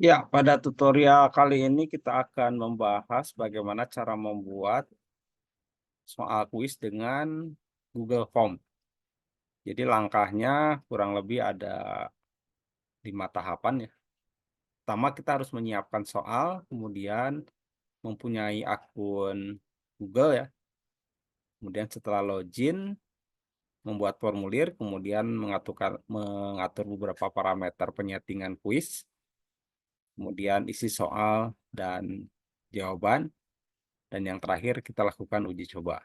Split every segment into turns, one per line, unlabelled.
Ya, pada tutorial kali ini kita akan membahas bagaimana cara membuat soal kuis dengan Google Form. Jadi langkahnya kurang lebih ada 5 tahapan ya. Pertama kita harus menyiapkan soal, kemudian mempunyai akun Google ya. Kemudian setelah login, membuat formulir, kemudian mengatur beberapa parameter penyetingan kuis, kemudian isi soal dan jawaban. Dan yang terakhir kita lakukan uji coba.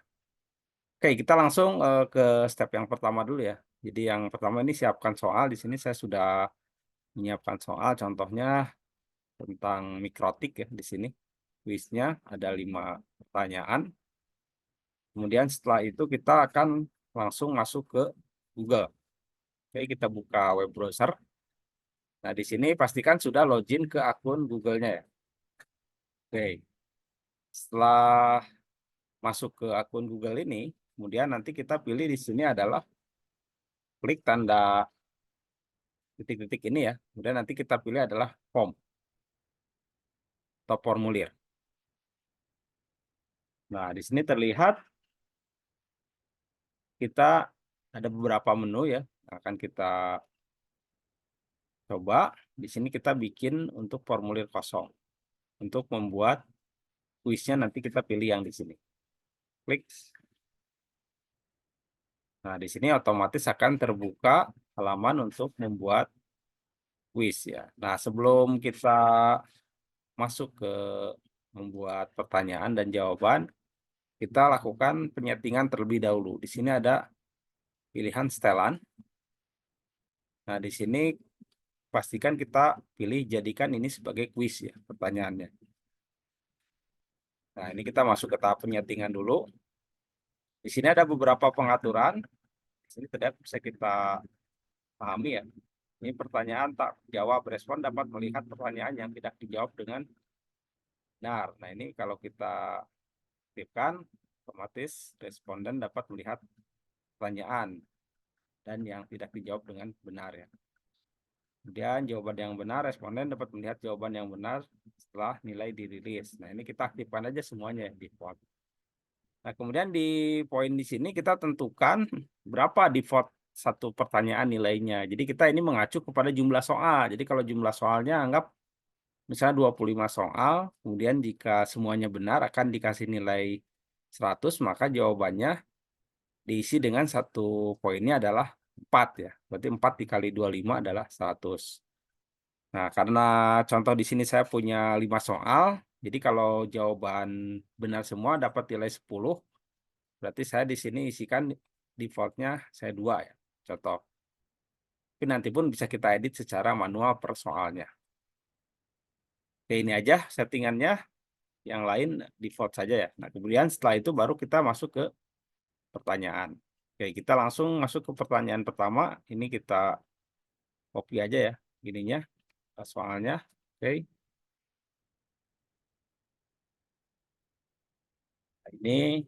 Oke, kita langsung ke step yang pertama dulu ya. Jadi yang pertama ini siapkan soal. Di sini saya sudah menyiapkan soal, contohnya tentang mikrotik ya di sini. Kuisnya ada 5 pertanyaan. Kemudian setelah itu kita akan langsung masuk ke Google. Oke, kita buka web browser. Nah, di sini pastikan sudah login ke akun Google-nya ya. Oke, setelah masuk ke akun Google ini, kemudian nanti kita pilih di sini adalah klik tanda titik-titik ini ya. Kemudian nanti kita pilih adalah form atau formulir. Nah, di sini terlihat kita ada beberapa menu ya yang akan kita coba. Di sini kita bikin untuk formulir kosong. Untuk membuat kuisnya nanti kita pilih yang di sini. Klik. Nah, di sini otomatis akan terbuka halaman untuk membuat kuis ya. Nah, sebelum kita masuk ke membuat pertanyaan dan jawaban, kita lakukan penyetingan terlebih dahulu. Di sini ada pilihan setelan. Nah, di sini pastikan kita pilih jadikan ini sebagai kuis ya pertanyaannya. Nah, ini kita masuk ke tahap penyetingan dulu. Di sini ada beberapa pengaturan. Di sini terlihat bisa kita pahami ya. Ini pertanyaan tak jawab, respon dapat melihat pertanyaan yang tidak dijawab dengan benar. Nah, ini kalau kita aktifkan, otomatis responden dapat melihat pertanyaan dan yang tidak dijawab dengan benar ya. Kemudian jawaban yang benar, responden dapat melihat jawaban yang benar setelah nilai dirilis. Nah, ini kita aktifkan aja semuanya ya, default. Nah, kemudian di poin di sini kita tentukan berapa default satu pertanyaan nilainya. Jadi kita ini mengacu kepada jumlah soal. Jadi kalau jumlah soalnya anggap misalnya 25 soal, kemudian jika semuanya benar akan dikasih nilai 100, maka jawabannya diisi dengan satu poinnya adalah 4 ya. Berarti 4 dikali 25 adalah 100. Nah, karena contoh di sini saya punya 5 soal, jadi kalau jawaban benar semua dapat nilai 10, berarti saya di sini isikan defaultnya saya 2 ya, contoh. Tapi nanti pun bisa kita edit secara manual per soalnya. Oke, ini aja settingannya, yang lain default saja ya. Nah, kemudian setelah itu baru kita masuk ke pertanyaan. Oke, kita langsung masuk ke pertanyaan pertama, ini kita copy aja ya, ininya, soalnya. Oke, ini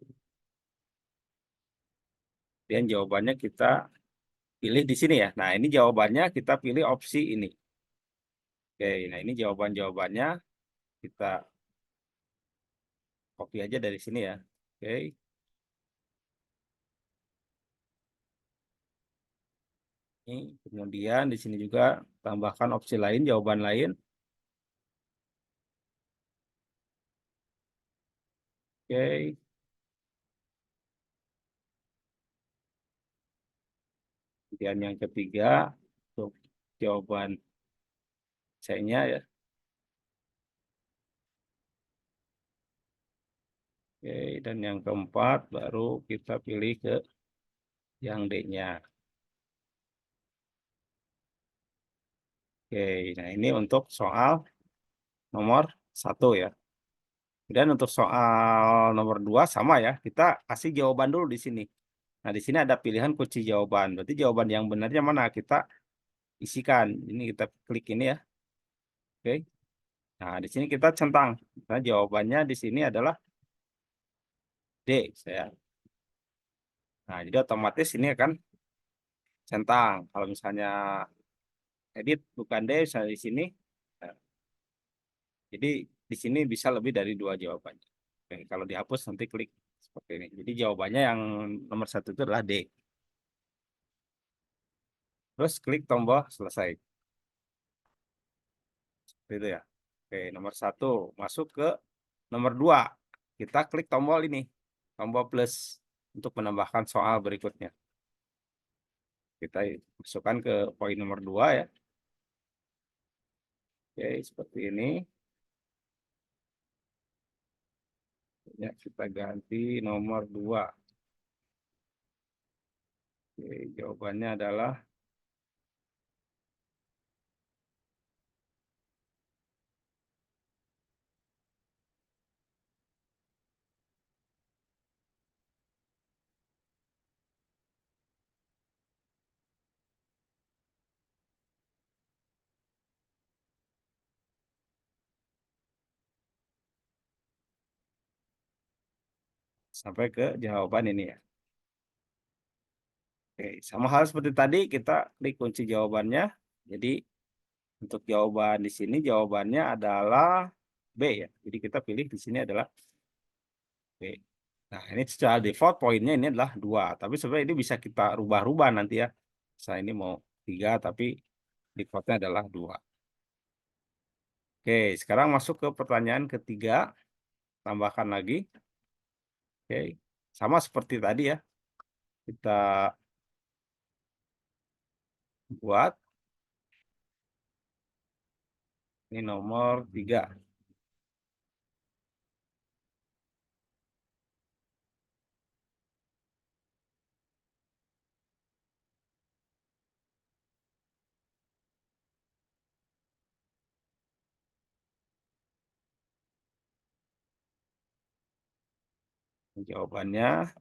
dan jawabannya kita pilih di sini ya. Nah, ini jawabannya kita pilih opsi ini. Oke, nah ini jawaban-jawabannya kita copy aja dari sini ya. Oke. Ini kemudian di sini juga tambahkan opsi lain, jawaban lain. Oke. Kemudian yang ketiga untuk jawaban C-nya ya. Oke, dan yang keempat baru kita pilih ke yang D-nya. Oke, nah ini untuk soal nomor 1 ya. Dan untuk soal nomor 2 sama ya, kita kasih jawaban dulu di sini. Nah, di sini ada pilihan kunci jawaban. Berarti jawaban yang benarnya mana? Kita isikan. Ini kita klik ini ya. Oke. Nah, di sini kita centang. Nah, jawabannya di sini adalah D, saya. Nah, jadi otomatis ini akan centang. Kalau misalnya edit bukan D, saya di sini. Nah, Jadi di sini bisa lebih dari dua jawabannya. Oke, kalau dihapus nanti klik seperti ini. Jadi jawabannya yang nomor satu itu adalah D. Terus klik tombol selesai. Seperti itu ya. Oke, nomor satu masuk ke nomor dua. Kita klik tombol ini, tombol plus untuk menambahkan soal berikutnya. Kita masukkan ke poin nomor dua ya. Oke, seperti ini. Ya, kita ganti nomor dua. Oke, jawabannya adalah sampai ke jawaban ini ya. Oke, sama hal seperti tadi kita klik kunci jawabannya. Jadi untuk jawaban di sini jawabannya adalah B ya. Jadi kita pilih di sini adalah B. Nah, ini secara default poinnya ini adalah 2. Tapi sebenarnya ini bisa kita rubah-rubah nanti ya. Saya ini mau 3 tapi defaultnya adalah 2. Oke, sekarang masuk ke pertanyaan ketiga. Tambahkan lagi. Oke, sama seperti tadi ya. Kita buat. Ini nomor 3. Jawabannya,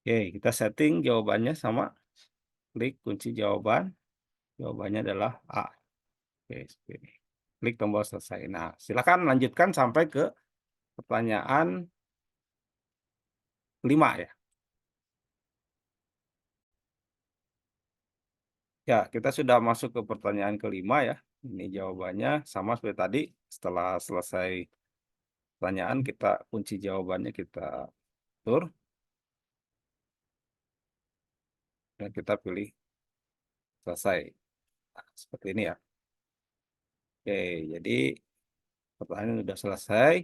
oke, kita setting jawabannya sama. Klik kunci jawaban. Jawabannya adalah A. Oke, seperti ini. Klik tombol selesai. Nah, silakan lanjutkan sampai ke pertanyaan 5 ya. Ya, kita sudah masuk ke pertanyaan kelima ya. Ini jawabannya sama seperti tadi. Setelah selesai pertanyaan, kita kunci jawabannya, kita atur. Dan kita pilih selesai. Nah, seperti ini ya. Oke, jadi pertanyaan sudah selesai.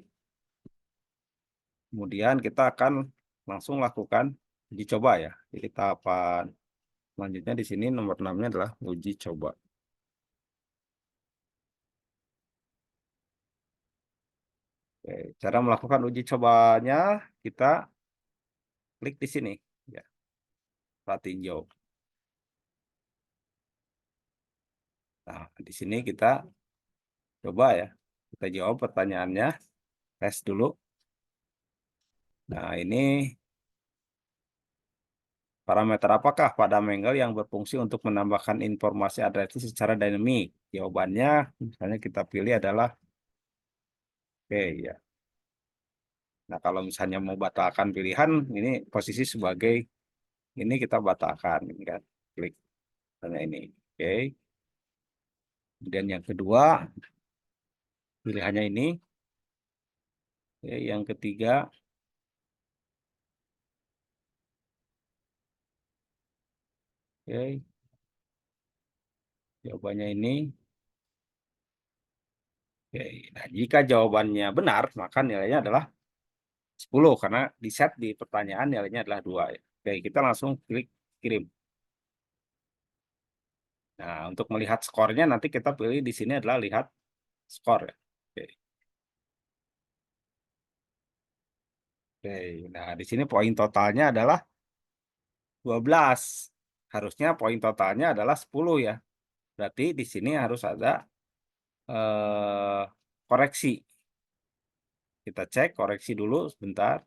Kemudian kita akan langsung lakukan uji coba ya. Jadi tahapan selanjutnya di sini nomor 6-nya adalah uji coba. Oke, cara melakukan uji cobanya kita klik di sini ya, plat hijau. Nah, di sini kita coba ya. Kita jawab pertanyaannya, tes dulu. Nah, ini parameter apakah pada Menggel yang berfungsi untuk menambahkan informasi addressing secara dinamik? Jawabannya, misalnya kita pilih adalah oke ya. Nah, kalau misalnya mau batalkan pilihan, ini posisi sebagai ini kita batalkan, ini kan. Klik tanya ini. Oke. Kemudian yang kedua, pilihannya ini. Oke, yang ketiga, oke, jawabannya ini. Oke. Nah, jika jawabannya benar, maka nilainya adalah 10 karena di set di pertanyaan nilainya adalah 2 ya. Oke, kita langsung klik kirim. Nah, untuk melihat skornya nanti kita pilih di sini adalah lihat skor ya. Oke. Oke. Nah, di sini poin totalnya adalah 12. Harusnya poin totalnya adalah 10 ya. Berarti di sini harus ada koreksi. Kita cek koreksi dulu sebentar.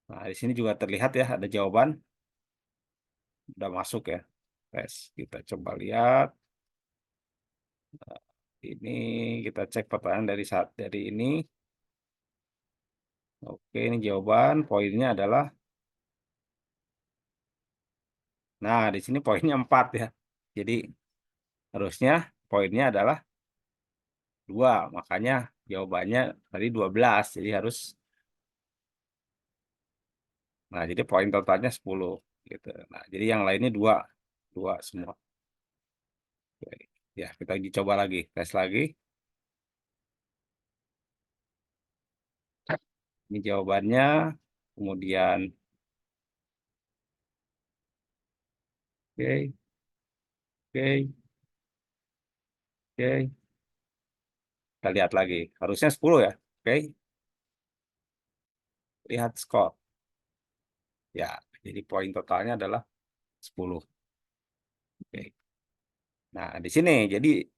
Nah, di sini juga terlihat ya ada jawaban udah masuk ya. Tes. Kita coba lihat. Ini kita cek pertanyaan dari ini. Oke, ini jawaban. Poinnya adalah, nah di sini poinnya 4 ya. Jadi harusnya poinnya adalah 2. Makanya jawabannya tadi 12. Jadi harus, nah jadi poin totalnya 10 gitu. Nah, jadi yang lainnya 2. 2 semua. Oke. Ya, kita uji coba lagi. Tes lagi. Ini jawabannya. Kemudian, oke, oke, oke. Kita lihat lagi. Harusnya 10 ya. Oke, lihat skor. Ya, jadi poin totalnya adalah 10. Oke. Nah, di sini jadi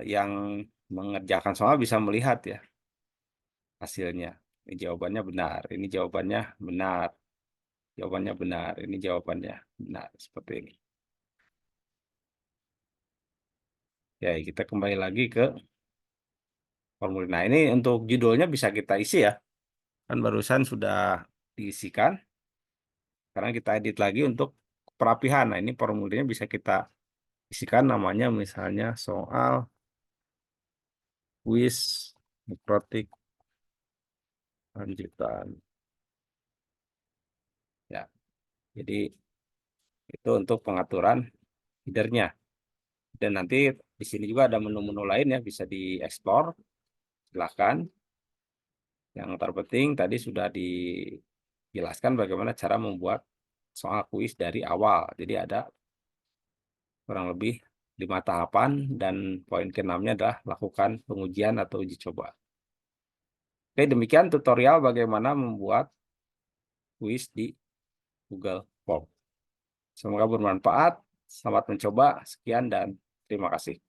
yang mengerjakan soal bisa melihat ya hasilnya. Ini jawabannya benar, ini jawabannya benar, jawabannya benar, ini jawabannya benar, seperti ini. Ya, kita kembali lagi ke formulir. Nah, ini untuk judulnya bisa kita isi ya. Kan barusan sudah diisikan. Sekarang kita edit lagi untuk perapihan. Nah, ini formulirnya bisa kita isikan namanya misalnya soal kuis nekrotik lanjutan. Ya, jadi itu untuk pengaturan headernya. Dan nanti di sini juga ada menu-menu lain ya, bisa dieksplor. Silahkan. Yang terpenting tadi sudah dijelaskan bagaimana cara membuat soal kuis dari awal. Jadi ada kurang lebih 5 tahapan dan poin ke-6-nya adalah lakukan pengujian atau uji coba. Oke, demikian tutorial bagaimana membuat kuis di Google Form. Semoga bermanfaat. Selamat mencoba. Sekian dan terima kasih.